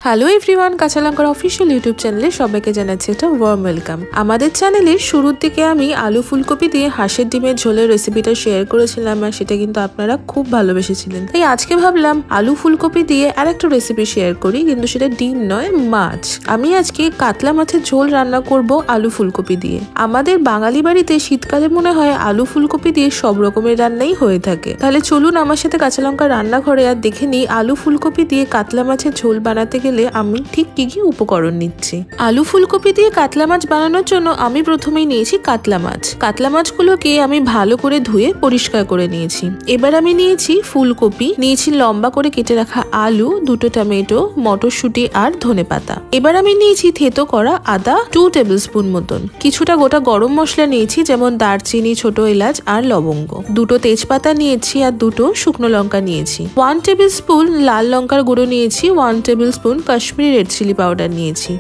Hello everyone, কাঁচা লঙ্কার official YouTube চ্যানেলে সবাইকে জানাচ্ছি একটা ওয়ার্ম ওয়েলকাম। আমাদের চ্যানেলের শুরুর দিকে আমি আলু ফুলকপি দিয়ে হাঁসের ডিমের ঝোলের রেসিপিটা শেয়ার করেছিলাম, আর সেটা কিন্তু আপনারা খুব ভালোবেসেছিলেন। তাই আজকে ভাবলাম আলু ফুলকপি দিয়ে আরেকটা রেসিপি শেয়ার করি, কিন্তু সেটা ডিম নয়, মাছ। আমি আজকে কাতলা মাছের ঝোল রান্না করব আলু ফুলকপি দিয়ে। আমাদের বাঙালি বাড়িতে শীতকালে মনে হয় আলু ফুলকপি দিয়ে সব রকমের রান্নাই হয়ে থাকে। তাহলে চলুন আমার সাথে কাঁচা লঙ্কার রান্নাঘরে আর দেখে নিই আলু ফুলকপি দিয়ে কাতলা মাছের ঝোল বানাতে গেলে আমি ঠিক কি কি উপকরণ নিচ্ছি। আলু ফুলকপি দিয়ে কাতলা মাছ বানানোর জন্য আমি প্রথমেই নিয়েছি কাতলা মাছ। কাতলা মাছগুলোকে আমি ভালো করে ধুয়ে পরিষ্কার করে নিয়েছি। এবার আমি নিয়েছি ফুলকপি, নিয়েছি লম্বা করে কেটে রাখা আলু, দুটো টমেটো, মটরশুঁটি আর ধনেপাতা। এবার আমি নিয়েছি থেতো করা আদা 2 টেবিল স্পুন মতন। কিছুটা গোটা গরম মশলা নিয়েছি, যেমন দারচিনি, ছোট এলাচ আর লবঙ্গ। দুটো তেজপাতা নিয়েছি আর দুটো শুকনো লঙ্কা নিয়েছি। 1 টেবিল স্পুন লাল লঙ্কার গুঁড়ো নিয়েছি। 1 tablespoon Kashmiri red chilli powder নিয়েছি।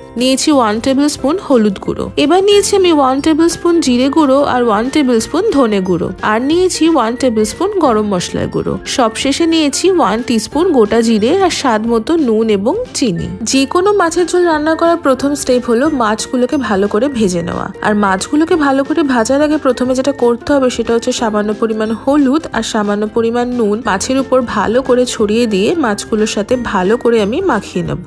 1 টেবিল স্পুন হলুদ গুঁড়ো। এবার নিয়েছি আমি 1 টেবিল স্পুন জিরে গুঁড়ো আর 1 টেবিল স্পুন ধনে গুঁড়ো, আর নিয়েছি 1 টেবিল স্পুন গরম মশলার গুঁড়ো। সবশেষে নিয়েছি 1 টিস্পুন গোটা জিরে আর স্বাদ মতো নুন এবং চিনি। যে কোনো মাছের ঝোল রান্না করার প্রথম স্টেপ হলো মাছগুলোকে ভালো করে ভেজে নেওয়া। আর মাছগুলোকে ভালো করে ভাজার আগে প্রথমে যেটা করতে হবে সেটা হচ্ছে সামান্য পরিমাণ হলুদ আর সামান্য পরিমাণ নুন মাছের উপর ভালো করে ছড়িয়ে দিয়ে মাছগুলোর সাথে ভালো করে আমি মাখিয়ে নেব।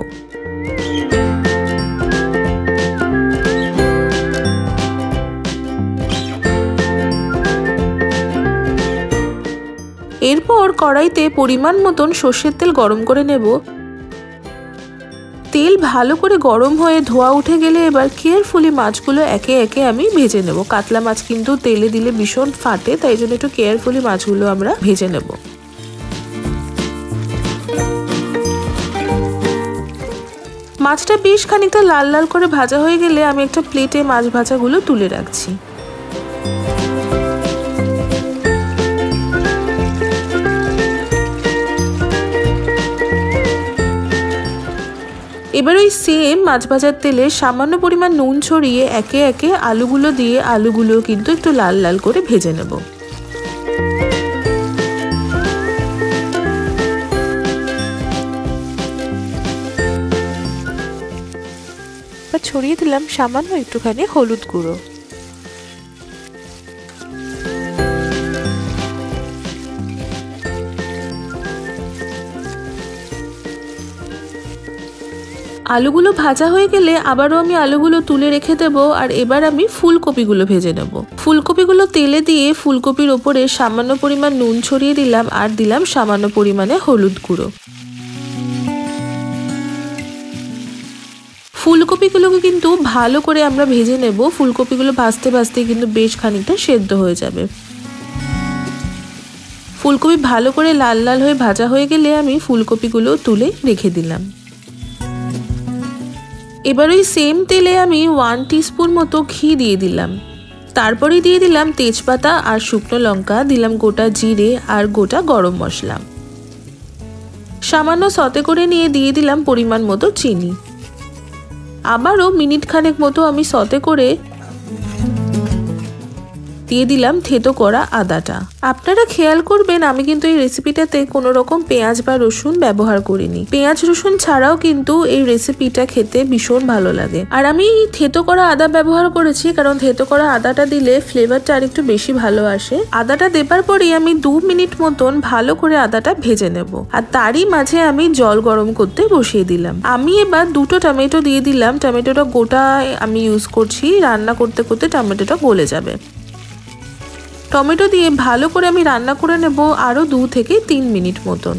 এরপর কড়াইতে পরিমাণ মতন সর্ষের তেল গরম করে নেব। তেল ভালো করে গরম হয়ে ধোয়া উঠে গেলে এবার কেয়ারফুলি মাছগুলো একে একে আমি ভেজে নেব। কাতলা মাছ কিন্তু তেলে দিলে ভীষণ ফাটে, তাই জন্য একটু কেয়ারফুলি মাছগুলো আমরা ভেজে নেব। মাছটা বেশ খানিকটা লাল লাল করে ভাজা হয়ে গেলে আমি একটা প্লেটে মাছ ভাজাগুলো তুলে রাখছি। এবার ওই সেম মাছ ভাজার তেলে সামান্য পরিমাণ নুন ছড়িয়ে একে একে আলুগুলো দিয়ে আলুগুলো কিন্তু একটু লাল লাল করে ভেজে নেব। ছড়িয়ে দিলাম সামান্য একটুখানি হলুদ গুঁড়ো। আলুগুলো ভাজা হয়ে গেলে আবারও আমি আলুগুলো তুলে রেখে দেব। আর এবার আমি ফুলকপিগুলো ভেজে নেব। ফুলকপিগুলো তেলে দিয়ে ফুলকপির ওপরে সামান্য পরিমাণ নুন ছড়িয়ে দিলাম আর দিলাম সামান্য পরিমাণে হলুদ গুঁড়ো। ফুলকপিগুলোকে কিন্তু ভালো করে আমরা ভেজে নেব। ফুলকপিগুলো ভাজতে ভাজতে কিন্তু বেশ খানিকটা সেদ্ধ হয়ে যাবে। ফুলকপি ভালো করে লাল লাল হয়ে ভাজা হয়ে গেলে আমি ফুলকপিগুলো তুলে রেখে দিলাম। এবার ওই সেম তেলে আমি 1 টিস্পুন মতো ঘি দিয়ে দিলাম। তারপরে দিয়ে দিলাম তেজপাতা আর শুকনো লঙ্কা, দিলাম গোটা জিরে আর গোটা গরম মশলা। সামান্য সতে করে নিয়ে দিয়ে দিলাম পরিমাণ মতো চিনি। আবারও মিনিট খানেক মতো আমি সতে করে দিয়ে দিলাম থেতো করা আদাটা। আপনারা খেয়াল করবেন আমি কিন্তু এই রেসিপিটাতে কোনো রকম পেঁয়াজ বা রসুন ব্যবহার করিনি। পেঁয়াজ রসুন ছাড়াও কিন্তু এই রেসিপিটা খেতে ভীষণ ভালো লাগে। আর আমি থেতো করা আদা ব্যবহার করেছি, কারণ থেতো করা আদাটা দিলে ফ্লেভারটা আর একটু বেশি ভালো আসে। আদাটা দেবার পরেই আমি 2 মিনিট মতন ভালো করে আদাটা ভেজে নেব। আর তারই মাঝে আমি জল গরম করতে বসিয়ে দিলাম। আমি এবার 2টো টমেটো দিয়ে দিলাম। টমেটোটা গোটা আমি ইউজ করছি, রান্না করতে করতে টমেটোটা গলে যাবে। টমেটো দিয়ে ভালো করে আমি রান্না করে নেব আরো 2 থেকে 3 মিনিট মতন।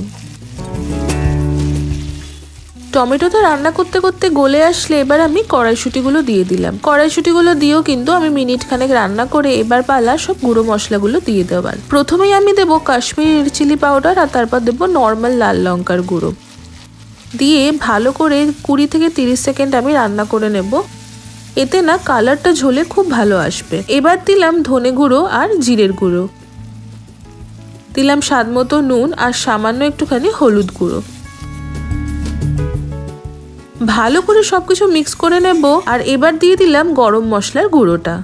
টমেটোটা রান্না করতে করতে গলে আসলে এবার আমি কড়াইশুঁটিগুলো দিয়ে দিলাম। কড়াইশুঁটিগুলো দিয়েও কিন্তু আমি মিনিট খানেক রান্না করে এবার পালা সব গুঁড়ো মশলাগুলো দিয়ে দেওয়ার। প্রথমেই আমি দেবো কাশ্মীরি রেড চিলি পাউডার আর তারপর দেবো নর্মাল লাল লঙ্কার গুঁড়ো। দিয়ে ভালো করে 20 থেকে 30 সেকেন্ড আমি রান্না করে নেব। এতে না কালারটা ঝোলে খুব ভালো আসবে। এবার দিলাম ধনে গুঁড়ো আর জিরের গুঁড়ো, দিলাম স্বাদ মতো নুন আর সামান্য একটুখানি হলুদ গুঁড়ো। ভালো করে সবকিছু মিক্স করে নেব। আর এবার দিয়ে দিলাম গরম মশলার গুঁড়োটা।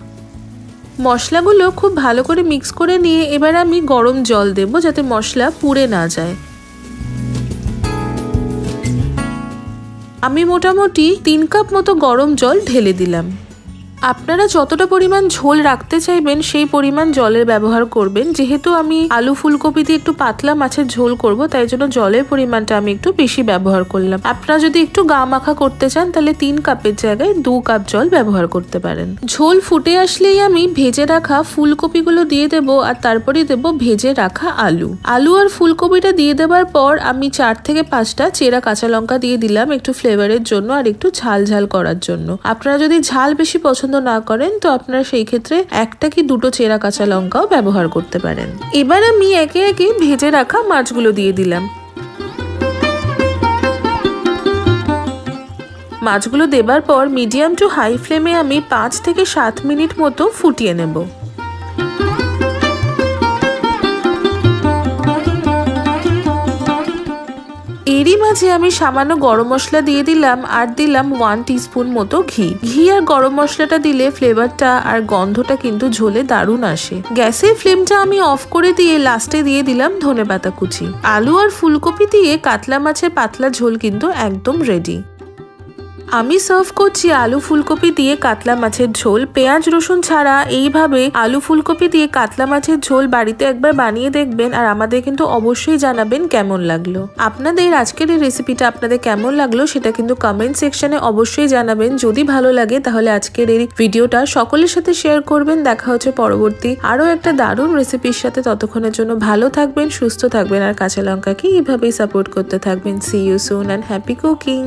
মশলাগুলো খুব ভালো করে মিক্স করে নিয়ে এবার আমি গরম জল দেব, যাতে মশলা পুড়ে না যায়। আমি মোটামুটি 3 কাপ মতো গরম জল ঢেলে দিলাম। আপনারা যতটা পরিমাণ ঝোল রাখতে চাইবেন সেই পরিমাণ জলের ব্যবহার করবেন। যেহেতু আমি আলু ফুলকপি দিয়ে একটু পাতলা মাছের ঝোল করব, তাই জন্য জলের পরিমাণটা আমি একটু বেশি ব্যবহার করলাম। আপনারা যদি একটু গা মাখা করতে চান তাহলে 3 কাপের জায়গায় 2 কাপ জল ব্যবহার করতে পারেন। ঝোল ফুটে আসলেই আমি ভেজে রাখা ফুলকপিগুলো দিয়ে দেবো, আর তারপরে দেবো ভেজে রাখা আলু। আলু আর ফুলকপিটা দিয়ে দেওয়ার পর আমি 4 থেকে 5টা চেরা কাঁচা লঙ্কা দিয়ে দিলাম একটু ফ্লেভারের জন্য আর একটু ঝাল ঝাল করার জন্য। আপনারা যদি ঝাল বেশি পছন্দ না করেন তো আপনারা সেই ক্ষেত্রে 1টা কি 2টো চেরা কাঁচা লঙ্কাও ব্যবহার করতে পারেন। এবার আমি একে একে ভেজে রাখা মাছগুলো দিয়ে দিলাম। মাছগুলো দেবার পর মিডিয়াম টু হাই ফ্লেমে আমি 5 থেকে 7 মিনিট মতো ফুটিয়ে নেব। এরই মাঝে আমি সামান্য গরম মশলা দিয়ে দিলাম আর দিলাম 1 টিস্পুন মতো ঘি। ঘি আর গরম মশলাটা দিলে ফ্লেভারটা আর গন্ধটা কিন্তু ঝোলে দারুণ আসে। গ্যাসের ফ্লেমটা আমি অফ করে দিয়ে লাস্টে দিয়ে দিলাম ধনেপাতা কুচি। আলু আর ফুলকপি দিয়ে কাতলা মাছের পাতলা ঝোল কিন্তু একদম রেডি। আমি সার্ভ করছি আলু ফুলকপি দিয়ে কাতলা মাছের ঝোল। পেঁয়াজ রসুন ছাড়া এইভাবে আলু ফুলকপি দিয়ে কাতলা মাছের ঝোল বাড়িতে একবার বানিয়ে দেখবেন আর আমাদের কিন্তু অবশ্যই জানাবেন কেমন লাগলো। আপনাদের আজকের এই রেসিপিটা আপনাদের কেমন লাগলো সেটা কিন্তু কমেন্ট সেকশনে অবশ্যই জানাবেন। যদি ভালো লাগে তাহলে আজকের এই ভিডিওটা সকলের সাথে শেয়ার করবেন। দেখা হচ্ছে পরবর্তী আরো একটা দারুণ রেসিপির সাথে। ততক্ষণের জন্য ভালো থাকবেন, সুস্থ থাকবেন আর কাঁচা লঙ্কাকে এইভাবেই সাপোর্ট করতে থাকবেন। See you soon and happy cooking.